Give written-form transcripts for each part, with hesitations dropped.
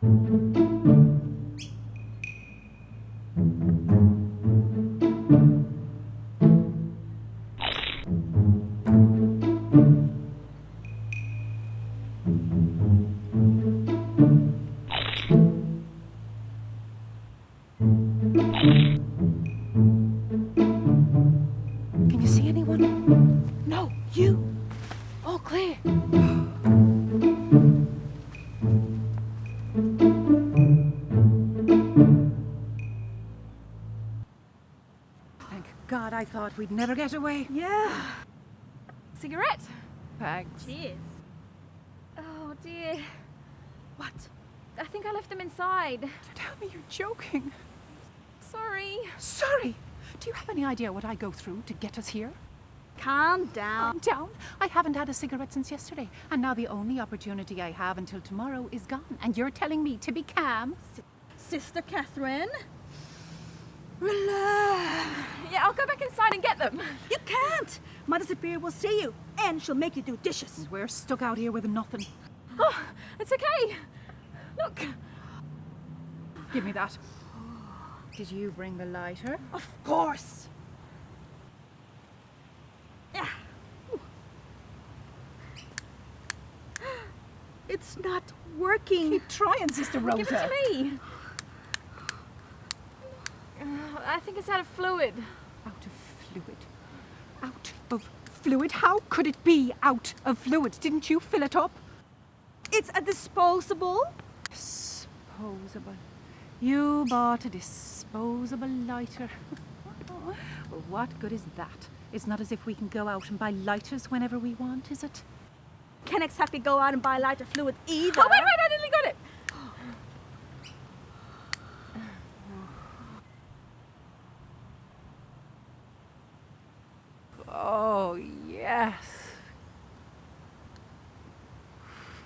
Can you see anyone? No, you. All clear. Thank God, I thought we'd never get away. Yeah. Cigarette? Thanks. Cheers. Oh dear. What? I think I left them inside. Tell me you're joking. Sorry. Sorry. Do you have any idea what I go through to get us here? Calm down. Calm down. I haven't had a cigarette since yesterday, and now the only opportunity I have until tomorrow is gone. And you're telling me to be calm? Sister Catherine, relax. Yeah, I'll go back inside and get them. You can't. Mother Superior will see you, and she'll make you do dishes. We're stuck out here with nothing. Oh, it's okay. Look. Give me that. Did you bring the lighter? Of course. Yeah. It's not working. Keep trying, Sister Rosa. Give it to me. I think it's out of fluid. Out of fluid. Out of fluid? How could it be out of fluid? Didn't you fill it up? It's a disposable. Disposable. You bought a disposable lighter. Well, what good is that? It's not as if we can go out and buy lighters whenever we want, is it? Can't exactly go out and buy lighter fluid either. Oh, wait, I nearly got it. Oh, yes.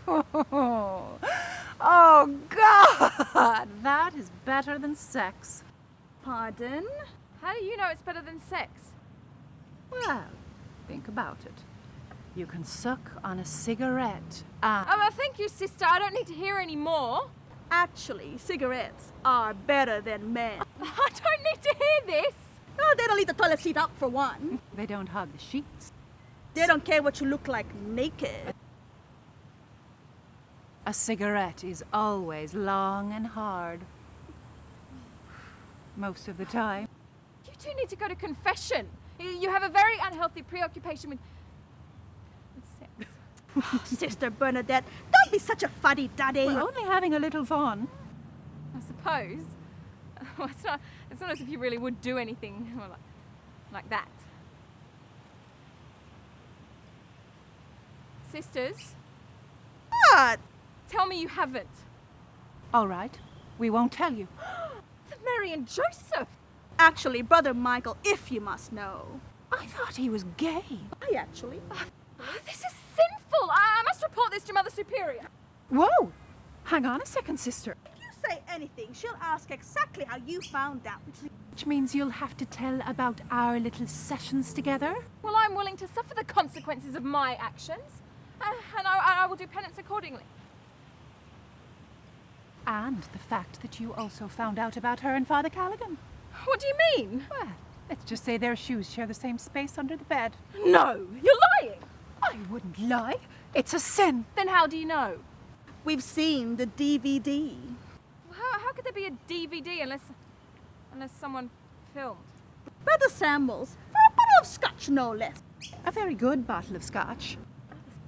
Oh, God! That is better than sex. Pardon? How do you know it's better than sex? Well, think about it. You can suck on a cigarette Oh, well, thank you, sister. I don't need to hear any more. Actually, cigarettes are better than men. I don't need to hear this. Oh, they don't leave the toilet seat up for one. They don't hug the sheets. They don't care what you look like naked. A cigarette is always long and hard. Most of the time. You two need to go to confession. You have a very unhealthy preoccupation with sex. Oh, Sister Bernadette, don't be such a fuddy-duddy. We're only having a little fun. I suppose. Well, it's not as if you really would do anything like that. Sisters, What? tell me you haven't. All right, we won't tell you. Mary and Joseph. Actually, Brother Michael, if you must know. I thought he was gay. I actually. This is sinful. I must report this to Mother Superior. Whoa! Hang on a second, sister. If you say anything, she'll ask exactly how you found out. Which means you'll have to tell about our little sessions together. Well, I'm willing to suffer the consequences of my actions, and I will do penance accordingly. And the fact that you also found out about her and Father Callaghan. What do you mean? Well, let's just say their shoes share the same space under the bed. No, you're lying. I wouldn't lie. It's a sin. Then how do you know? We've seen the DVD. How could there be a DVD unless someone filmed? Brother Samuel's, for a bottle of scotch, no less. A very good bottle of scotch.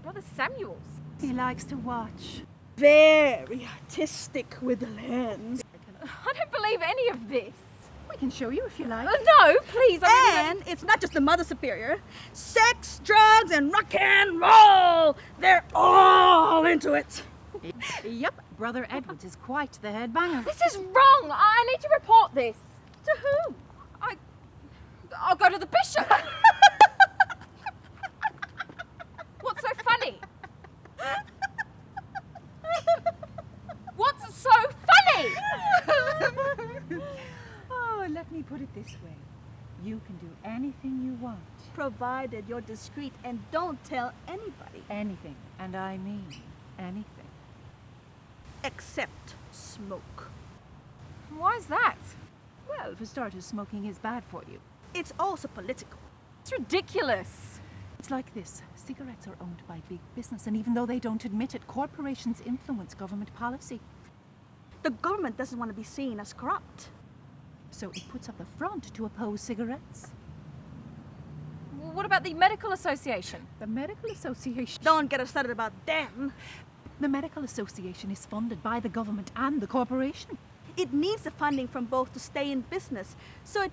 Brother Samuel's. He likes to watch. Very artistic with the lens. I don't believe any of this. We can show you if you like. No, please. And it's not just the Mother Superior. Sex, drugs, and rock and roll. They're all into it. Yep, Brother Edwards is quite the headbanger. This is wrong. I need to report this. To whom? I'll go to the bishop. What's so funny? What's so funny? Oh, let me put it this way. You can do anything you want. Provided you're discreet and don't tell anybody. Anything, and I mean anything. Except smoke. Why is that? Well, for starters, smoking is bad for you. It's also political. It's ridiculous. It's like this. Cigarettes are owned by big business, and even though they don't admit it, corporations influence government policy. The government doesn't want to be seen as corrupt. So it puts up the front to oppose cigarettes. Well, what about the Medical Association? The Medical Association... Don't get us started about them. The Medical Association is funded by the government and the corporation. It needs the funding from both to stay in business, so it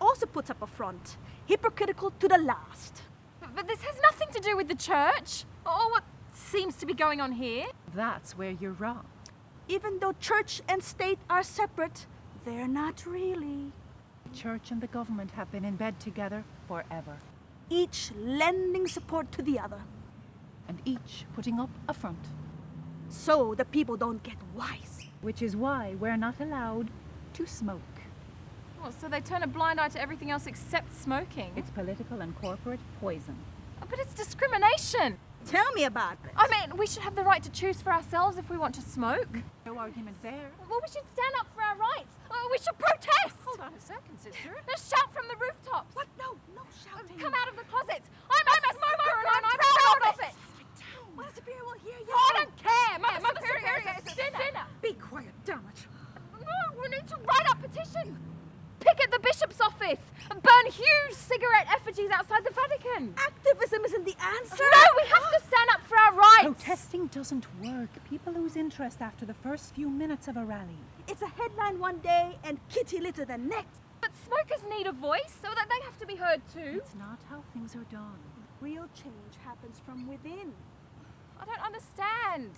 also puts up a front. Hypocritical to the last. But this has nothing to do with the church or what seems to be going on here. That's where you're wrong. Even though church and state are separate, they're not really. The church and the government have been in bed together forever, Each lending support to the other, and each putting up a front. so the people don't get wise. Which is why we're not allowed to smoke. Well, so they turn a blind eye to everything else except smoking. It's political and corporate poison. But it's discrimination. Tell me about it. I mean, we should have the right to choose for ourselves if we want to smoke. No argument there. Well, we should stand up for our rights. We should protest. Hold on a second, sister. Let's shout from the rooftops. What? No shouting. Come out of the closet. I'm a smoker and I'm proud of it. Well, the superior will hear you. I don't care. Mother Superior is a sinner. Be quiet, damn it. No, we need to write up petitions. Picket the bishop's office. Burn huge cigarette effigies outside the Vatican. Activism isn't the answer. No, we have to stand up for our rights. Protesting doesn't work. People lose interest after the first few minutes of a rally. It's a headline one day and kitty litter the next. But smokers need a voice, so that they have to be heard too. It's not how things are done. Real change happens from within. I don't understand.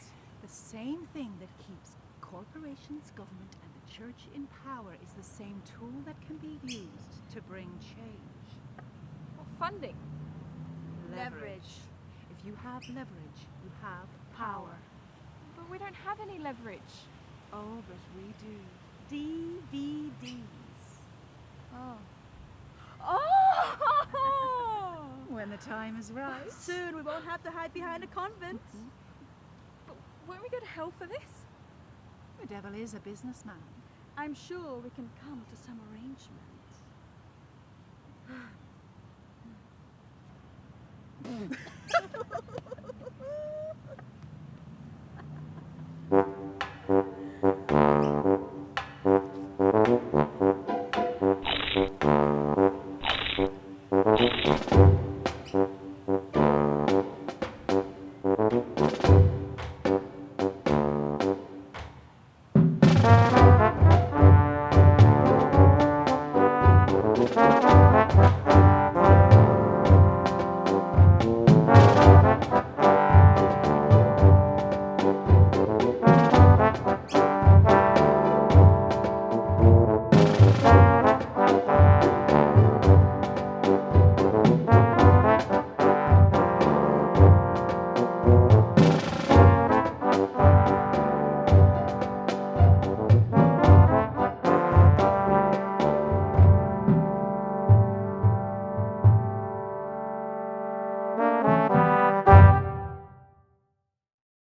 The same thing that keeps corporations, government, and the church in power is the same tool that can be used to bring change. Well, funding. Leverage. If you have leverage, you have power. But we don't have any leverage. Oh, but we do. DVDs. Oh. Oh! When the time is right. Soon we won't have to hide behind a convent. But won't we go to hell for this? The devil is a businessman. I'm sure we can come to some arrangement.